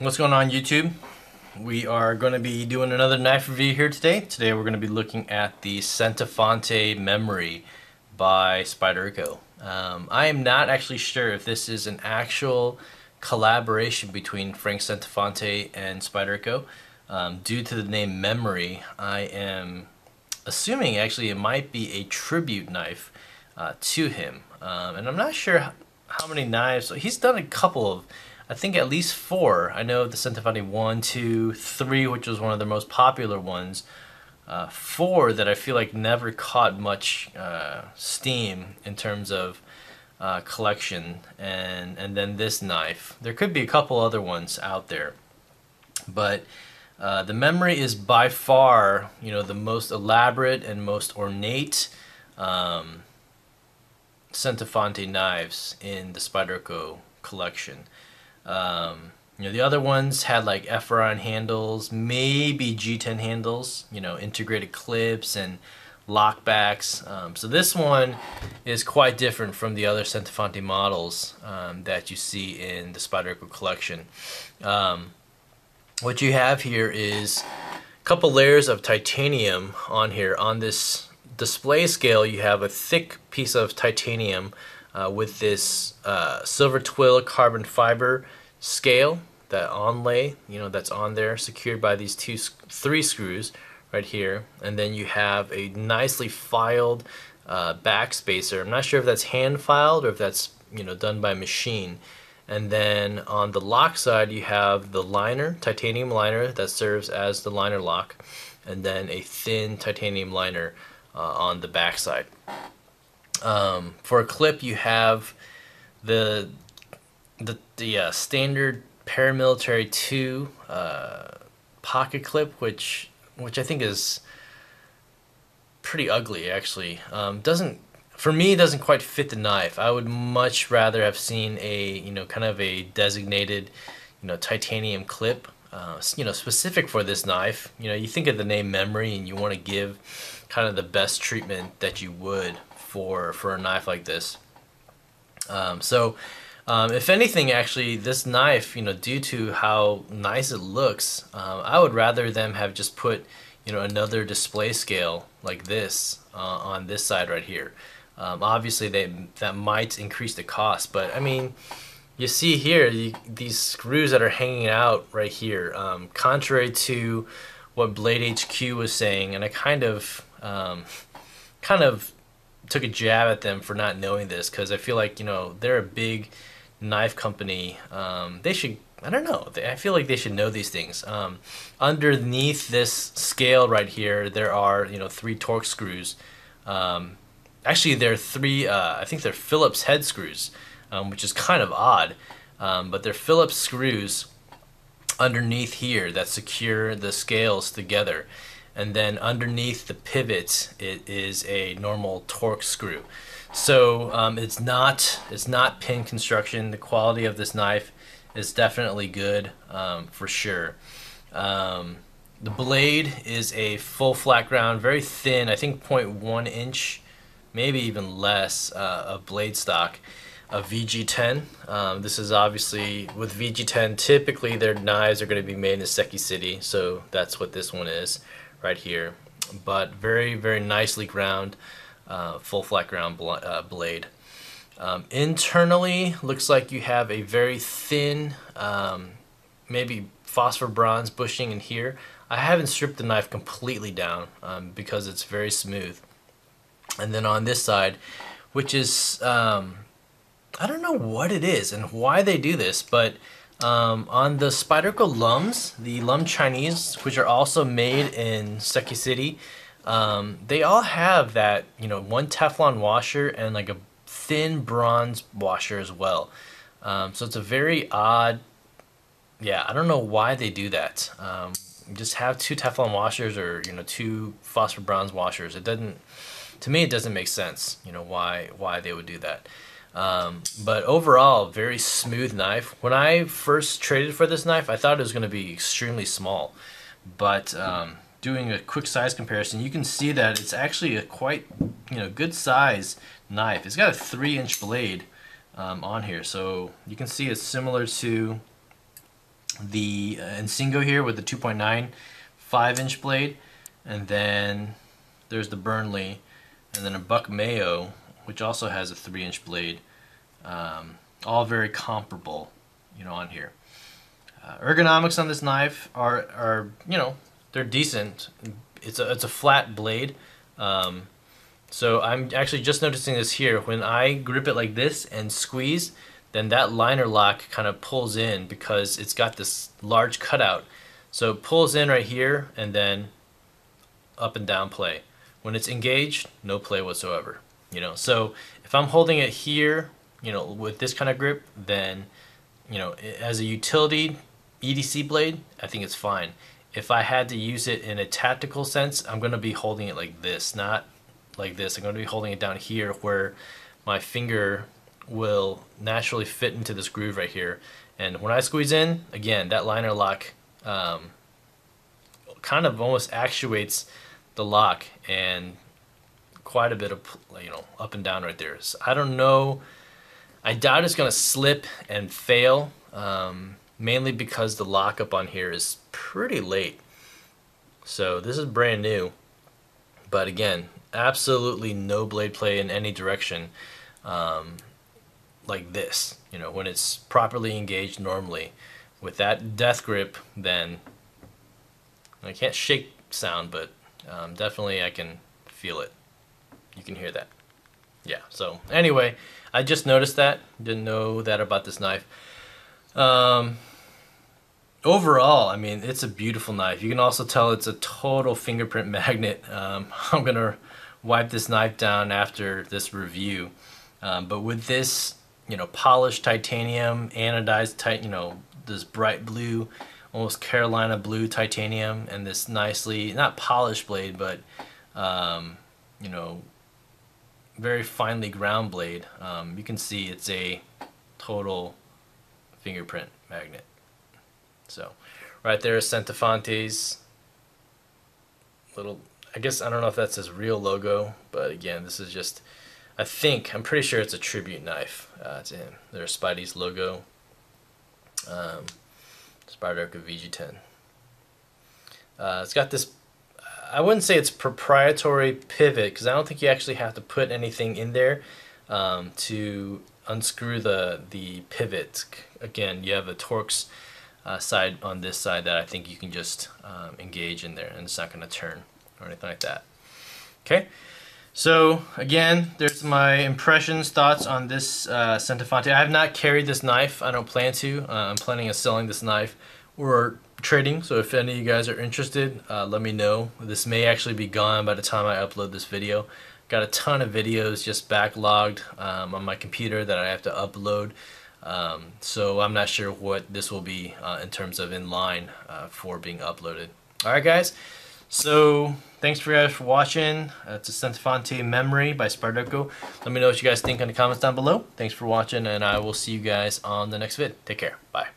What's going on, YouTube? We are going to be doing another knife review here today. Today we're going to be looking at the Centofante Memory by Spyderco. I am not actually sure if this is an actual collaboration between Frank Centofante and Spyderco. Due to the name Memory, I am assuming actually it might be a tribute knife to him. And I'm not sure how many knives. He's done a couple of, I think at least four. I know the Centofanti 1, 2, 3, which was one of the most popular ones. Four that I feel like never caught much steam in terms of collection, and then this knife. There could be a couple other ones out there, but the Memory is by far, the most elaborate and most ornate Centofanti knives in the Spyderco collection. The other ones had like F-Ron handles, maybe G10 handles, integrated clips and lockbacks. So this one is quite different from the other Centofanti models that you see in the Spyderco collection. What you have here is a couple layers of titanium on here. On this display scale, you have a thick piece of titanium with this silver twill carbon fiber scale, that onlay, that's on there, secured by these three screws right here. And then you have a nicely filed back spacer. I'm not sure if that's hand filed or if that's done by machine. And then on the lock side, you have the liner, titanium liner that serves as the liner lock, and then a thin titanium liner on the back side. For a clip, you have the standard paramilitary 2 pocket clip, which I think is pretty ugly actually. For me, it doesn't quite fit the knife. I would much rather have seen a kind of a designated titanium clip, specific for this knife. You think of the name Memory and you want to give kind of the best treatment that you would for a knife like this. If anything, actually, this knife, due to how nice it looks, I would rather them have just put, another display scale like this on this side right here. Obviously, that might increase the cost, but I mean, you see here these screws that are hanging out right here. Contrary to what Blade HQ was saying, and I kind of took a jab at them for not knowing this, because I feel like they're a big knife company. They should, I don't know, I feel like they should know these things. Underneath this scale right here, there are 3 Torx screws. Actually, there are 3. I think they're Phillips head screws, which is kind of odd. But they're Phillips screws underneath here that secure the scales together. And then underneath the pivot, it is a normal Torx screw. So it's not pin construction. The quality of this knife is definitely good, for sure. The blade is a full flat ground, very thin, I think 0.1 inch, maybe even less, of blade stock of VG10. This is obviously, with VG10, typically their knives are going to be made in Seki City, so that's what this one is right here. But very, very nicely ground, full flat ground blade. Internally, looks like you have a very thin, maybe phosphor bronze bushing in here. I haven't stripped the knife completely down because it's very smooth. And then on this side, which is, I don't know what it is and why they do this, but on the Spyderco Lums, the Lum Chinese, which are also made in Seki City, they all have that, one Teflon washer and like a thin bronze washer as well. So it's a very odd, I don't know why they do that. Just have 2 Teflon washers or 2 phosphor bronze washers. It doesn't, to me, it doesn't make sense. Why they would do that. But overall, very smooth knife. When I first traded for this knife, I thought it was going to be extremely small, but doing a quick size comparison, you can see that it's actually a quite good size knife. It's got a 3-inch blade on here, so you can see it's similar to the Insingo here with the 2.9 5-inch blade, and then there's the Burnley, and then a Buck Mayo, which also has a 3-inch blade. All very comparable, you know, on here. Ergonomics on this knife are you know, they're decent. It's a flat blade. So I'm actually just noticing this here. When I grip it like this and squeeze, then that liner lock kind of pulls in because it's got this large cutout. So it pulls in right here and then up and down play. When it's engaged, no play whatsoever. You know, so if I'm holding it here, you know, with this kind of grip, then, you know, as a utility EDC blade, I think it's fine. If I had to use it in a tactical sense, I'm going to be holding it like this, not like this. I'm going to be holding it down here where my finger will naturally fit into this groove right here. And when I squeeze in, again, that liner lock kind of almost actuates the lock, and quite a bit of, you know, up and down right there. So I don't know. I doubt it's going to slip and fail, mainly because the lockup on here is pretty late. So this is brand new, but again, absolutely no blade play in any direction, like this. You know, when it's properly engaged normally with that death grip, then I can't shake sound, but definitely I can feel it. You can hear that. Yeah, so anyway, I just noticed that. Didn't know that about this knife. Overall, I mean, it's a beautiful knife. You can also tell it's a total fingerprint magnet. I'm going to wipe this knife down after this review. But with this, you know, polished titanium, anodized, you know, this bright blue, almost Carolina blue titanium, and this nicely, not polished blade, but, you know, very finely ground blade. You can see it's a total fingerprint magnet. So right there is Centofante's little, I guess, I don't know if that's his real logo, but again, this is just, I'm pretty sure it's a tribute knife to him. There's Spidey's logo, Spyderco VG10. It's got this, I wouldn't say it's proprietary pivot, because I don't think you actually have to put anything in there to unscrew the pivot. Again, you have a Torx side on this side that I think you can just engage in there, and it's not going to turn or anything like that. Okay, so again, there's my impressions, thoughts on this Centofante. I have not carried this knife. I don't plan to. I'm planning on selling this knife or trading, so if any of you guys are interested, let me know. This may actually be gone by the time I upload this video. Got a ton of videos just backlogged on my computer that I have to upload. So I'm not sure what this will be in terms of in line for being uploaded. Alright guys, so thanks for guys for watching. It's a Centofante Memory by Spyderco. Let me know what you guys think in the comments down below. Thanks for watching, and I will see you guys on the next vid. Take care. Bye.